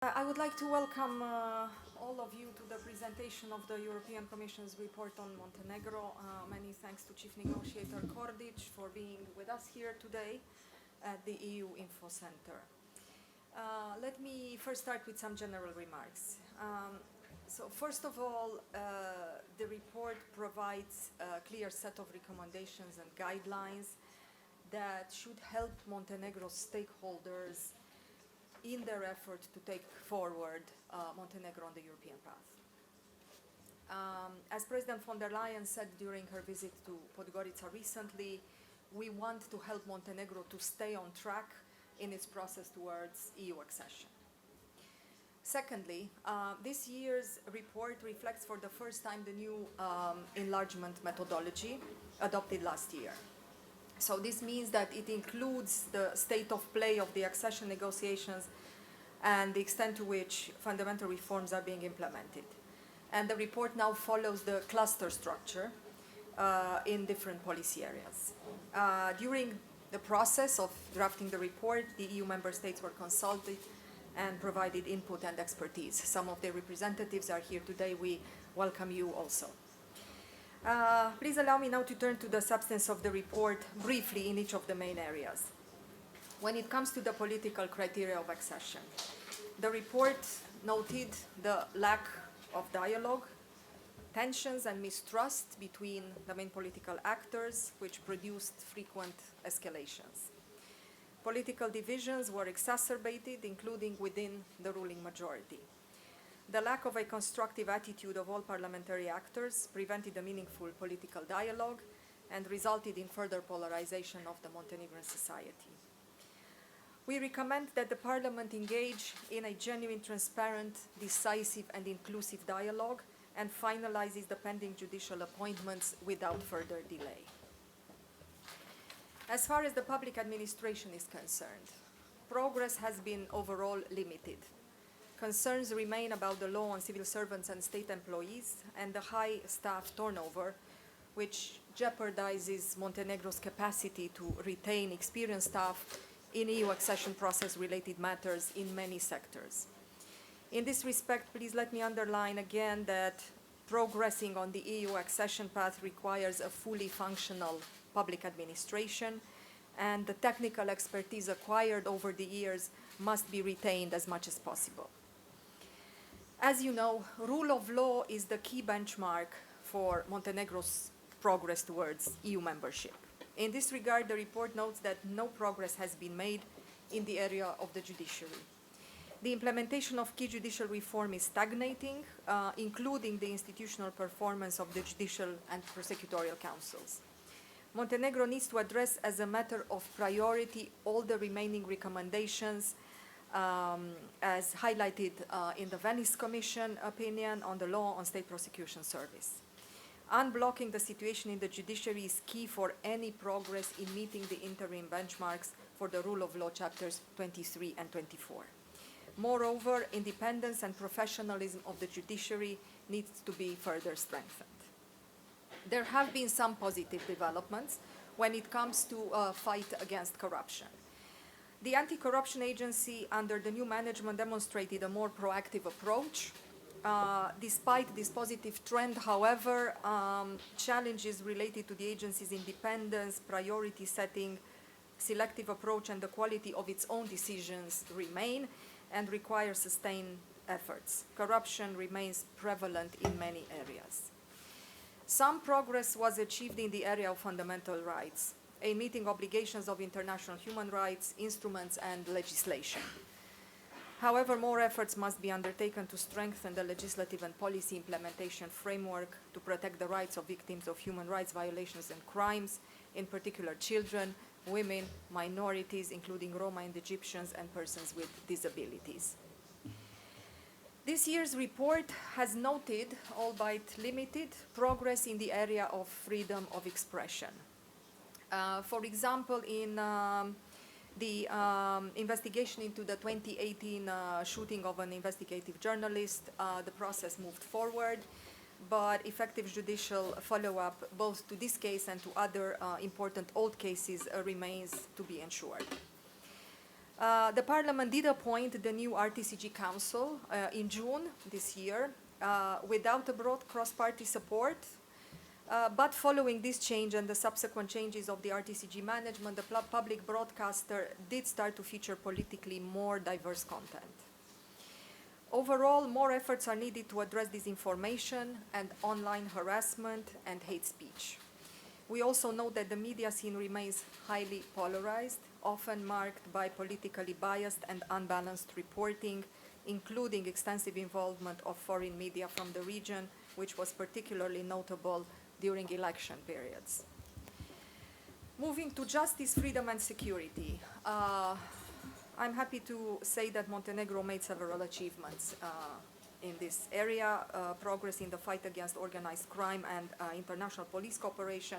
I would like to welcome all of you to the presentation of the European Commission's report on Montenegro. Many thanks to Chief Negotiator Kordic for being with us here today at the EU Info Center. Let me first start with some general remarks. So first of all, the report provides a clear set of recommendations and guidelines that should help Montenegro's stakeholders in their effort to take forward Montenegro on the European path. As President von der Leyen said during her visit to Podgorica recently, we want to help Montenegro to stay on track in its process towards EU accession. Secondly, this year's report reflects for the first time the new enlargement methodology adopted last year. So this means that it includes the state of play of the accession negotiations and the extent to which fundamental reforms are being implemented. And the report now follows the cluster structure in different policy areas. During the process of drafting the report, the EU member states were consulted and provided input and expertise. Some of their representatives are here today. We welcome you also. Please allow me now to turn to the substance of the report briefly in each of the main areas. When it comes to the political criteria of accession, the report noted the lack of dialogue, tensions and mistrust between the main political actors, which produced frequent escalations. Political divisions were exacerbated, including within the ruling majority. The lack of a constructive attitude of all parliamentary actors prevented a meaningful political dialogue and resulted in further polarization of the Montenegrin society. We recommend that the Parliament engage in a genuine, transparent, decisive and inclusive dialogue and finalizes the pending judicial appointments without further delay. As far as the public administration is concerned, progress has been overall limited. Concerns remain about the law on civil servants and state employees and the high staff turnover, which jeopardizes Montenegro's capacity to retain experienced staff in EU accession process-related matters in many sectors. In this respect, please let me underline again that progressing on the EU accession path requires a fully functional public administration, and the technical expertise acquired over the years must be retained as much as possible. As you know, rule of law is the key benchmark for Montenegro's progress towards EU membership. In this regard, the report notes that no progress has been made in the area of the judiciary. The implementation of key judicial reform is stagnating, including the institutional performance of the judicial and prosecutorial councils. Montenegro needs to address as a matter of priority all the remaining recommendations as highlighted in the Venice Commission opinion on the law on state prosecution service. Unblocking the situation in the judiciary is key for any progress in meeting the interim benchmarks for the rule of law chapters 23 and 24. Moreover, independence and professionalism of the judiciary needs to be further strengthened. There have been some positive developments when it comes to fight against corruption. The anti-corruption agency under the new management demonstrated a more proactive approach. Despite this positive trend, however, challenges related to the agency's independence, priority setting, selective approach and the quality of its own decisions remain and require sustained efforts. Corruption remains prevalent in many areas. Some progress was achieved in the area of fundamental rights, in meeting obligations of international human rights, instruments and legislation. However, more efforts must be undertaken to strengthen the legislative and policy implementation framework to protect the rights of victims of human rights violations and crimes, in particular children, women, minorities, including Roma and Egyptians, and persons with disabilities. This year's report has noted, albeit limited, progress in the area of freedom of expression. For example, in the investigation into the 2018 shooting of an investigative journalist, the process moved forward, but effective judicial follow-up both to this case and to other important old cases remains to be ensured. The Parliament did appoint the new RTCG Council in June this year without a broad cross-party support. But following this change and the subsequent changes of the RTCG management, the public broadcaster did start to feature politically more diverse content. Overall, more efforts are needed to address disinformation and online harassment and hate speech. We also know that the media scene remains highly polarized, often marked by politically biased and unbalanced reporting, including extensive involvement of foreign media from the region, which was particularly notable during election periods. Moving to justice, freedom and security. I'm happy to say that Montenegro made several achievements in this area, progress in the fight against organized crime and international police cooperation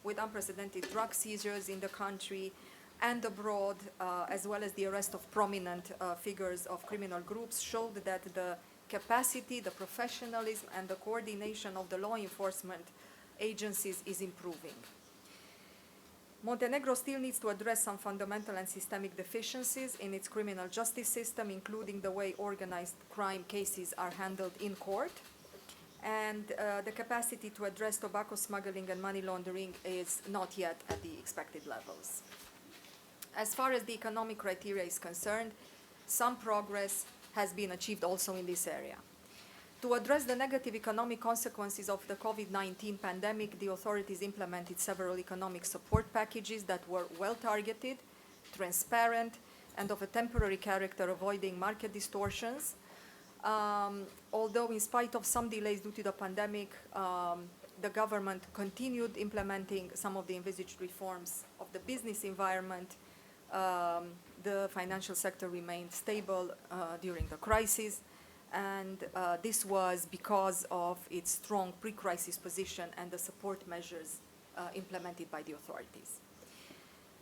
with unprecedented drug seizures in the country and abroad, as well as the arrest of prominent figures of criminal groups, showed that the capacity, the professionalism and the coordination of the law enforcement agencies is improving. Montenegro still needs to address some fundamental and systemic deficiencies in its criminal justice system, including the way organized crime cases are handled in court. And the capacity to address tobacco smuggling and money laundering is not yet at the expected levels. As far as the economic criteria is concerned, some progress has been achieved also in this area. To address the negative economic consequences of the COVID-19 pandemic, the authorities implemented several economic support packages that were well-targeted, transparent, and of a temporary character, avoiding market distortions. Although in spite of some delays due to the pandemic, the government continued implementing some of the envisaged reforms of the business environment. The financial sector remained stable during the crisis, and this was because of its strong pre-crisis position and the support measures implemented by the authorities.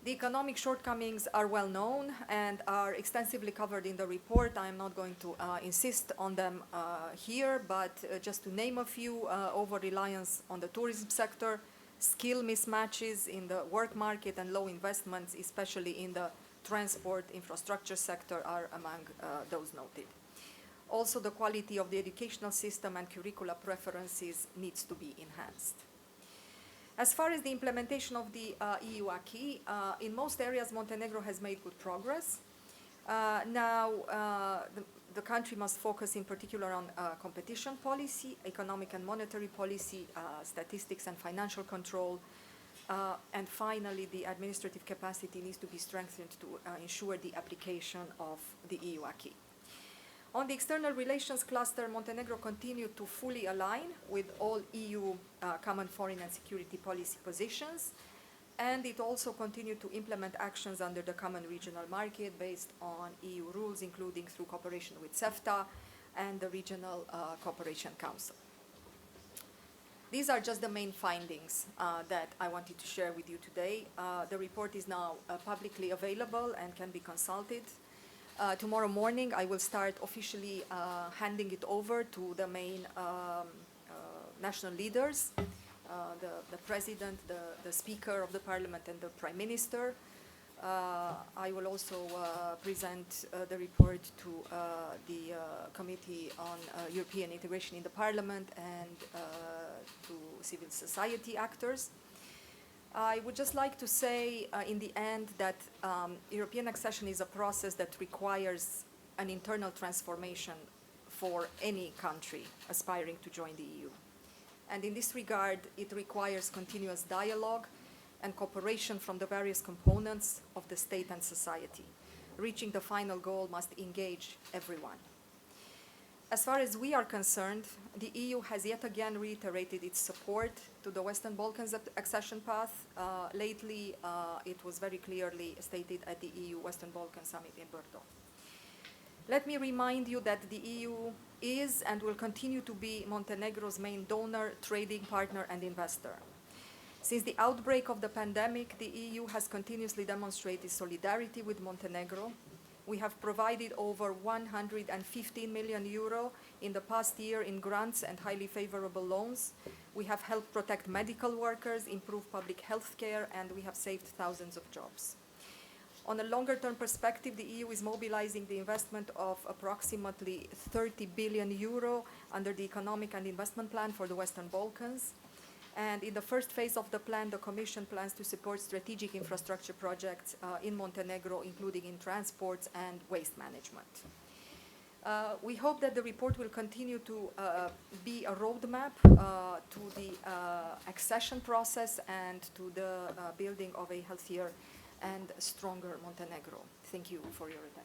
The economic shortcomings are well known and are extensively covered in the report. I am not going to insist on them here, but just to name a few, over-reliance on the tourism sector, skill mismatches in the work market, and low investments, especially in the transport infrastructure sector, are among those noted. Also, the quality of the educational system and curricula preferences needs to be enhanced. As far as the implementation of the EU acquis, in most areas Montenegro has made good progress. Now the country must focus in particular on competition policy, economic and monetary policy, statistics and financial control, and finally the administrative capacity needs to be strengthened to ensure the application of the EU acquis. On the external relations cluster, Montenegro continued to fully align with all EU common foreign and security policy positions, and it also continued to implement actions under the common regional market based on EU rules, including through cooperation with CEFTA and the Regional Cooperation Council. These are just the main findings that I wanted to share with you today. The report is now publicly available and can be consulted. Tomorrow morning, I will start officially handing it over to the main national leaders, the president, the speaker of the parliament, and the prime minister. I will also present the report to the Committee on European Integration in the Parliament and to civil society actors. I would just like to say in the end that European accession is a process that requires an internal transformation for any country aspiring to join the EU. And in this regard, it requires continuous dialogue and cooperation from the various components of the state and society. Reaching the final goal must engage everyone. As far as we are concerned, the EU has yet again reiterated its support to the Western Balkans accession path. Lately, it was very clearly stated at the EU Western Balkan Summit in Brdo. Let me remind you that the EU is and will continue to be Montenegro's main donor, trading partner, and investor. Since the outbreak of the pandemic, the EU has continuously demonstrated solidarity with Montenegro. We have provided over 115 million euro in the past year in grants and highly favorable loans. We have helped protect medical workers, improve public health care, and we have saved thousands of jobs. On a longer-term perspective, the EU is mobilizing the investment of approximately 30 billion euro under the Economic and Investment Plan for the Western Balkans. And in the first phase of the plan, the Commission plans to support strategic infrastructure projects in Montenegro, including in transports and waste management. We hope that the report will continue to be a roadmap to the accession process and to the building of a healthier and stronger Montenegro. Thank you for your attention.